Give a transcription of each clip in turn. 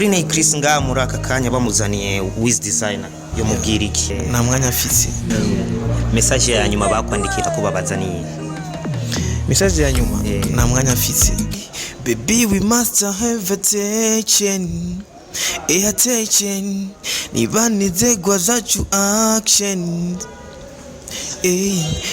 kuri Ney Chris nga muri aka kanya bamuzaniye Wiz Designer yo mubwira iki na mwanya afite message ya nyuma bakwandikira ko babazaniye message ya nyuma na mwanya afite baby we must have attention attention niba nizegwa zacu action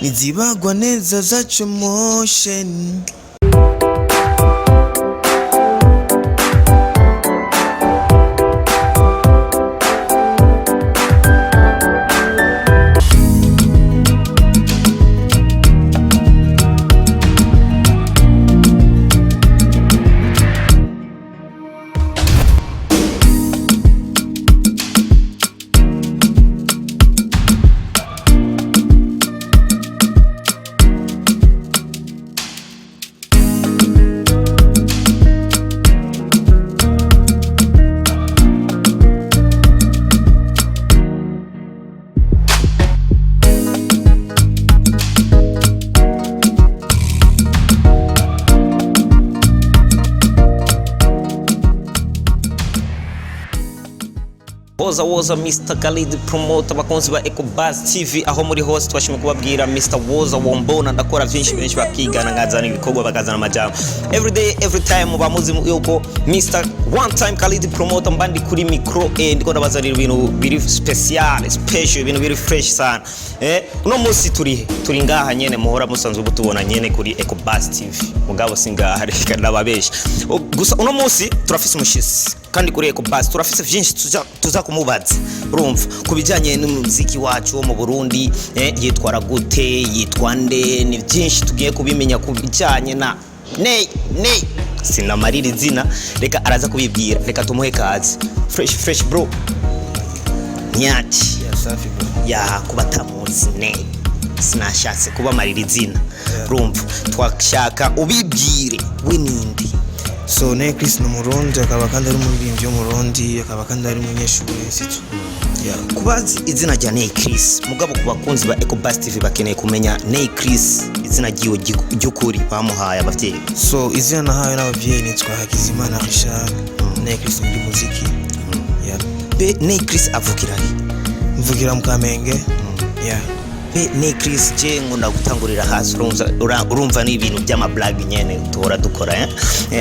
nizibagwa neza zacu motion Woza Mr. Khalid promoter bakonzi ba EcoBuzz TV aho muri hose twashimye kubabwira Mr. Woza wombona ndakora byinshi benshi bakigana ngazana ibikorwa bagazana amajambo every day every time bamuzi yuko Mr. One Time Khalid promoter mbandi kuri micro ndiko ndabazanira ibintu biri special ibintu biri fresh sana uno munsi turi ngaha nyene muhora musanzwe gutubona nyene kuri EcoBuzz TV mugabo singaha reka ndababesha gusa uno munsi turafise umushisi kandi kuri EcoBuzz turafise byinshi tuza kumubaza urumva kubijanye n'umuziki wacu wo mu Burundi yitwara gute yitwa nde ni byinshi tugiye kubimenya kubijanye na Ney sinamarira izina reka araza kubibwira reka tumuhe kazi fresh bro nyati safi bro ya kubatamuzi Ney sinashatse kuba marira izina urumva twashaka ubibwire winindi so Ney Chris n'umurundi akaba kandi ari umuririmbyi w'umurundi akaba kandi ari umunyeshuri situ kubazi izina rya Ney Chris mugabo kubakunzi ba EcoBuzz TV bakeneye kumenya Ney Chris izina giyo ry'ukuri bamuhaye abavyeyi so izina nahaye n'abavyeyi nitwa Hakizimana Richard Ney Chris ndi muziki be Ney Chris avukira mvugira mu Kamenge Ney Chris je ngo ndagutangurira hasi urumva ni ibintu by'ama blague nyene tora dukora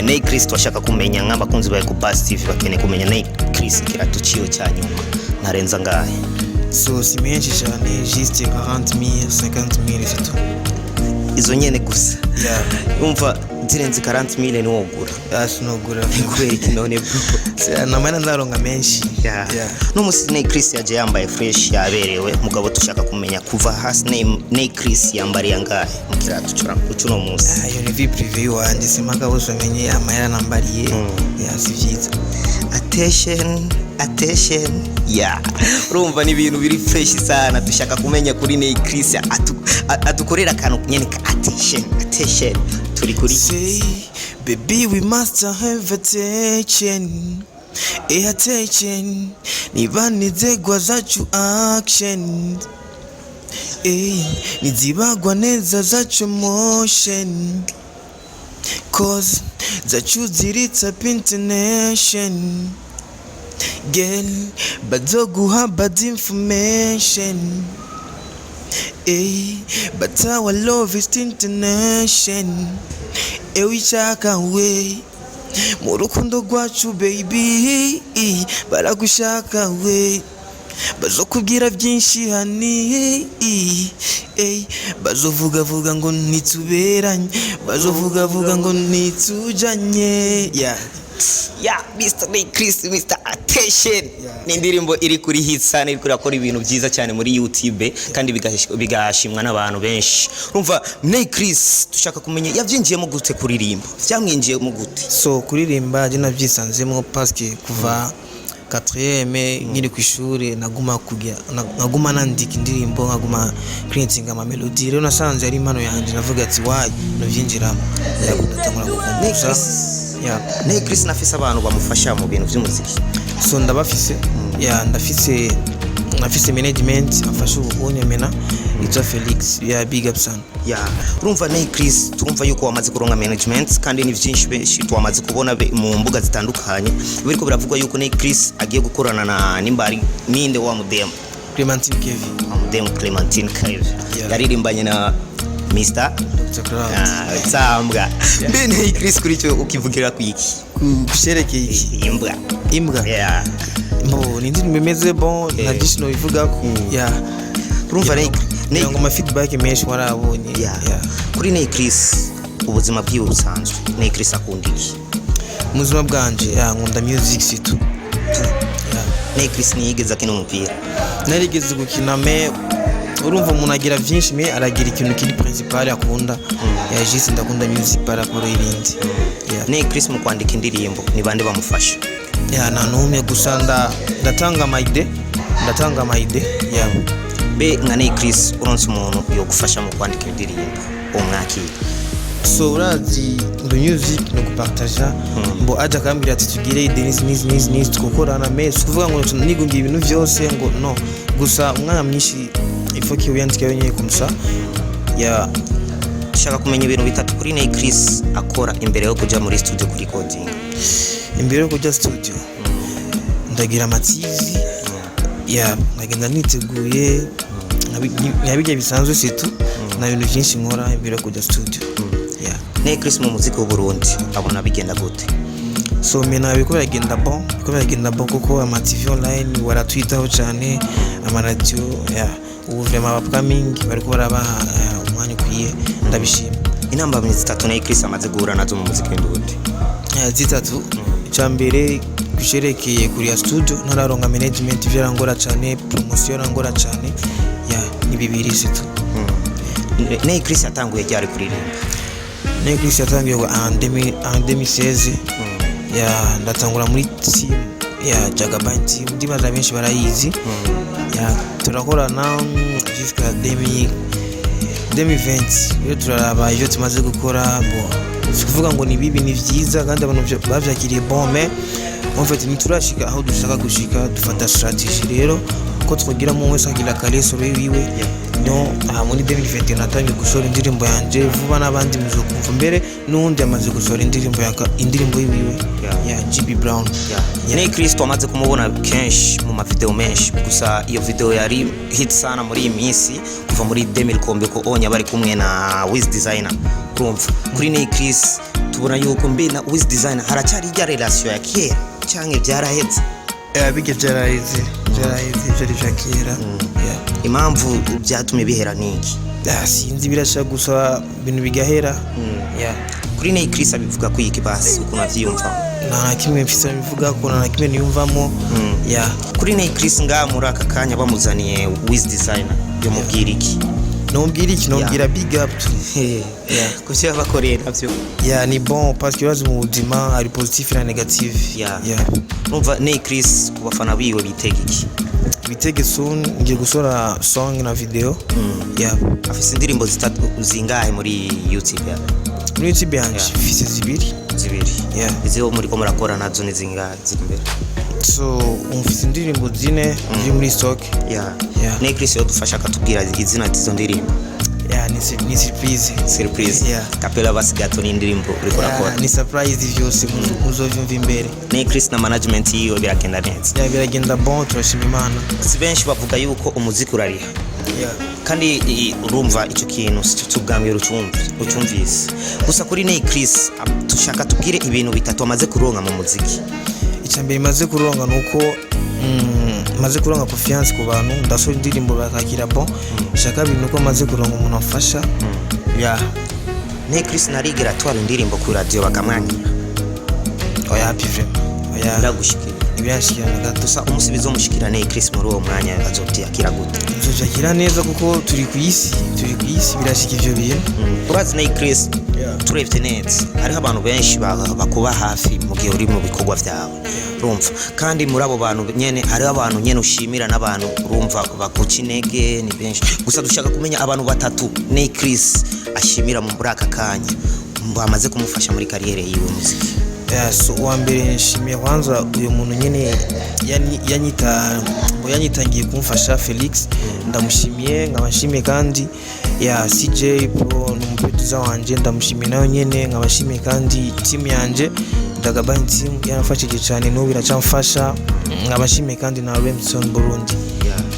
Ney Chris twashaka kumenya nk'abakunzi ba EcoBuzz TV bakeneye kumenya Ney Chris kiratuciyo cyanyuma narenza ngahe so si menshi cyane juste 40,000 50,000 c'est tout izo nyene gusa umva zirenze 40,000 ni wogura sinogura kubera kinone na mana ndaronga menshi no musi Ney Chris yaje yambaye fresh yaberewe mugabo tushaka kumenya kuva hasi Ney Chris yambari yangahe mukiratu ucuno musi ayo ni vie privée wanje simaka bose bamenye amahera nambariye sivyiza attention urumva ni ibintu biri fresh sana dushaka kumenya kuri Ney Chris atukorera kantu nyene ka attention turi kuri say baby we must have attention niba nizegwa zacu action nizibagwa neza zacu motion cause zacu ziritsa internation girl bazoguha bad information but our love is international wichaka we mu rukundo rwacu baby baragushaka we bazokubwira byinshi hani bazovuga ngo nituberanye bazovuga ngo nitujanye Mr. Ney Chris Mr. Attention ni indirimbo iri kuri hit sana iri kurakora ibintu byiza cyane muri YouTube kandi bigashimwa n'abantu benshi urumva Ney Chris tushaka kumenya yavyinjiyemo gute kuririmba vyamwinjiyemo gute so kuririmba je navyisanzemo parce que kuva 4ème nkiri ku ishuri naguma nandika indirimbo nkaguma creating ama melody rero nasanze ari impano yanje navuga ati why novyinjiramo yakudatangura gukomeza Ney Chris nafise abantu bamufasha mu bintu by'umuziki so ndabafise ndafise management afasha ubunyemena yitwa Felix ya big up sana. Urumva Ney Chris turumva yuko wamaze kuronga management kandi ni byinshi benshi twamaze kubona mu mbuga zitandukanye biriko biravugwa yuko Ney Chris agiye gukorana na nimbari ninde wa mudem Clementine Kevin. Clementine Kevin yaririmbanye na Mr. Tsambwa. Ney Chris kuri cyo ukivugira ku iki? Kusherekeye iki? Imbwa. Mbo nindi nimeze bon additional bivuga ko urumva Ney ngoma feedback menshi warabonye. Kuri Ney Chris ubuzima bwiwe busanzwe Ney Chris akunda iki? Muzima bwanje nkunda music situ. Ney Chris niyigeze akina umupira. Narigeze gukina me urumva umuntu agira byinshi me aragira ikintu kiri principal akunda. Jisi ndakunda music para pour ibindi. Ney Chris mu kwandika indirimbo ni bande bamufasha? Na numwe gusa ndatanga my ide yabo. Be nka Ney Chris uronse umuntu yo gufasha mu kwandika indirimbo umwakira. So urazi the music no kupartager mbo aja kambira ati tugire ideniz niz tukokorana mesi kuvuga ngo nigungira ibintu byose ngo no gusa umwana mwinshi ifoki uyandike wenyewe kumsa shaka kumenya ibintu bitatu kuri Ney Chris akora imbere yo kuja muri studio kuri recording. Imbere yo kuja studio ndagira amatizi nagenda niteguye nabijya bisanzwe situ na ibintu byinshi nkora imbere yo kuja studio. Ney Chris mu muziki w'u Burundi abona bigenda gute? So mena biko biragenda bon kuko ama TV online waratwitaho cyane ama radio ubu vraiment upcoming bariko barabaha umwanya ukwiye ndabishima. Inamba zitatu Ney Chris amaze guhura nazo mu muziki w'Indundi. Zitatu cyambere kusherekeye kuri studio ntararonga management byarangora cyane promotion yarangora cyane ni bibiri situ. Ney Chris yatanguye ryari kuririmba? Ney Chris yatangiye en 2016 ndatangura muri team Jagaban team ndibaza benshi barayizi turakorana jusqu'à 2020 iyo turaraba ibyo tumaze gukora kuvuga ngo ni bibi ni byiza kandi abantu bavyakiriye bon mais en fait niturashika aho dushaka gushika dufata strategy rero ko twogira mu wese agira kaleso biwe muri 2020 natangiye gusohora indirimbo yanje vuba n'abandi muzokumva mbere n'undi amaze gusohora indirimbo yiwe ya GB Brown. Ney Chris twamaze kumubona kenshi mu mavideo menshi gusa iyo video yari hit sana muri iyi minsi kuva muri 2000 ko onya bari kumwe na Wiz Designer. Urumva kuri Ney Chris tubona yuko mbe na Wiz Designer haracyari ya relation ya kera cyangwa byarahetse? Bige byaraheze byari byakera. Impamvu byatumye bihera niki? Sinzi birashaka gusa ibintu bigahera. Kuri Ney Chris abivuga ko iki basi uko navyumva? Nta kimwe mfise bivuga ko nta kimwe niyumvamo. Kuri Ney Chris nga muri aka kanya bamuzaniye Wiz Designer yo mubwira iki? Nombwira big up kushya bakorera navyo. Ni bon parce que bazi mu buzima ari positif na negative. Numva Ney Chris ku bafana biwe bitege soon ngiye gusora song na video. Afise indirimbo zitatu zingahe muri YouTube muri YouTube yanjye afise zibiri. Izo muri ko murakora nazo ni zingahe zimbere? So umfise indirimbo zine ziri muri stock. Ney Chris yo dufasha akatubwira izina tizo ndirimbo. Ni surprise. Kapela basi gato ni indirimbo uriko rakora. Ni surprise vyose muzovyumva imbere. Ney Chris na management yiwe biragenda neza. Biragenda bon turashima Imana. Si benshi bavuga yuko umuziki urariha. Kandi urumva icyo kintu cy'ubwambye ucumvise. Gusa kuri Ney Chris tushaka tubwire ibintu bitatu amaze kuronka mu muziki. Icyambere maze kuronka nuko maze kuronka confiance ku bantu ndaso indirimbo bakakira bon. Shaka bintu ko maze kuronka umuntu afasha. Ney Chris narigera twara indirimbo ku radio bakamwanyira. Happy vraiment. Ndagushikira. Ibyashikira na gato sa umusibizo mushikira Ney Chris muri uwo mwanya azobyakira gute? Nzojakira neza kuko turi ku isi birashika ivyo bintu. Urazi Ney Chris turevye neza hariho abantu benshi bakuba hafi mu gihe uri mu bikorwa vyawe. Urumva kandi muri abo bantu nyene hariho abantu nyene ushimira n'abantu urumva baguca intege ni benshi gusa dushaka kumenya abantu batatu Ney Chris ashimira mu buraka kanya bamaze kumufasha muri kariyere yiwe muziki. So uwa mbere nshimiye kwanza uyu muntu nyene yanyita yanyitangiye kumfasha Felix ndamushimiye nkabashimiye kandi ya CJ Pro n'umuproducer wanje ndamushimiye nayo nyene nkabashimiye kandi team yanje Dagabani team yarafashije cyane n'ubu iracamfasha nkabashimiye kandi na Remson Burundi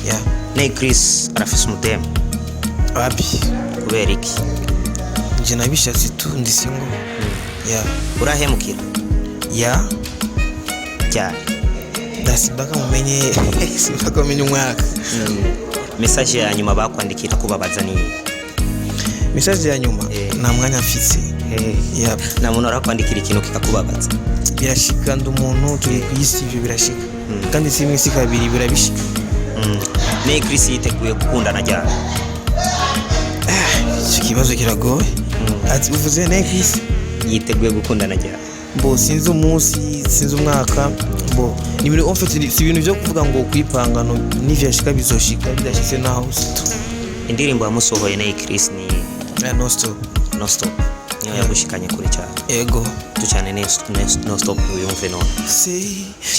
yeah Nay Chris arafise umudemo abi kubera iki nje nabishatse tu ndi single yeah urahemukira yeah cyane ndasimbaka mumenye simbaka mumenye umwaka message ya nyuma bakwandikira kubabaza ni message ya nyuma nta mwanya mfite yeah na muntu arakwandikira ikintu kikakubabaza birashika ndi umuntu turi ku isi ivyo birashika kandi si imisi kabiri birabishika Nay Chris yiteguye gukundana cyane icyo kibazo kiragoye ati uvuze Nay Chris yiteguye gukundana cyane bo sinzi umunsi sinzi umwaka bo ni ibintu ofite si ibintu byo kuvuga ngo kwipanga no n'ivyashika bizoshika bidashitse naho usito indirimbo yamusohoye Nay Chris ni no stop niyo yagushikanye kure cyane ego tucyane no stop uyumve none say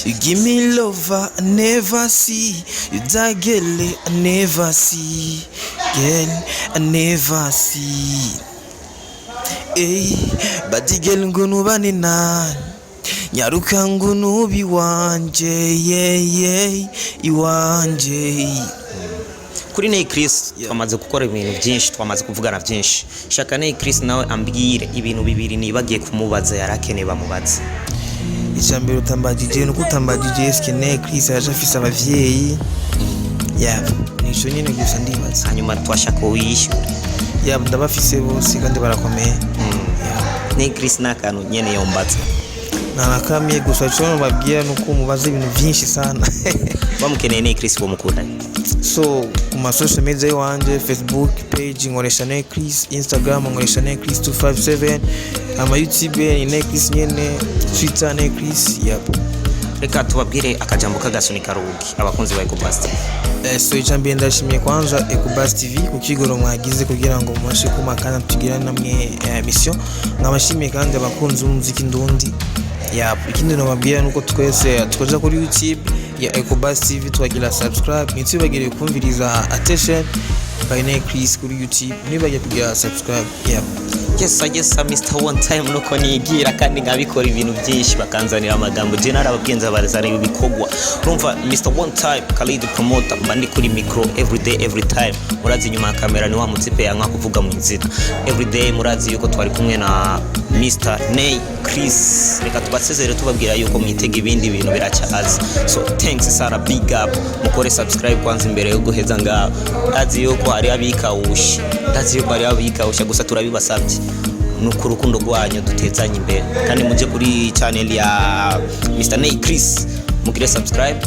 you give me love I never see you die girl I never see girl I never see ey badi girl ngunubane nani nyaruka ngunubi wanje yeah iwanje kuri Nay Chris twamaze gukora ibintu byinshi twamaze kuvugana byinshi shaka Nay Chris nawe ambwire ibintu bibiri nibagiye kumubaza yarakeneye bamubaza ijambere utambagije no kutambagije eske Nay Chris yaje afise abavyeyi yeah nico nyene gusa ndibaza hanyuma twashaka uyishyura yeah ndabafise bose kandi barakomeye Nay Chris nakantu nyene yombatse narakamye gusa cyo babwira nuko mubaza ibintu byinshi sana bamukeneye Nay Chris bomukunda so kuma social media wanje Facebook page ngoresha Nay Chris, Instagram ngoresha Nay Chris 257, ama YouTube ni Nay Chris nyene, Twitter Nay Chris yapo. Reka tubabwire akajambo kagasunika rugi abakunzi ba Ecobust TV. So icambye ndashimiye kwanza Ecobust TV ku kigoro mwagize kugira ngo mubashe kumakana tugira namwe mission nkabashimiye kandi abakunzi b'umuziki ndundi yapo. Ikindi no babwira nuko twese tukoza kuri YouTube ya Ecobust TV twagira subscribe ntibagire kumviriza attention by Nay Chris kuri YouTube nibajye kugira subscribe yapo. Yes Mr. One Time nuko nigira kandi ngabikora ibintu byinshi bakanzanira amagambo je narababyenza barazana ibikogwa urumva Mr. One Time Khalid promoter bandi kuri micro every time murazi nyuma ya kamera ni wa mutsipe yanka kuvuga mu nzira everyday murazi yuko twari kumwe na Mr. Nay Chris reka tubasezere tubabwira yuko mwitega ibindi bintu biracyaza so thanks Sara big up mukore subscribe kwanza imbere yo guheza ngaho azi yuko ari abikawushi ndazi yuko ari abikawusha gusa turabibasabye nuko urukundo rwanyu dutezanye imbere kandi muje kuri channel ya Mr. Nay Chris mugire subscribe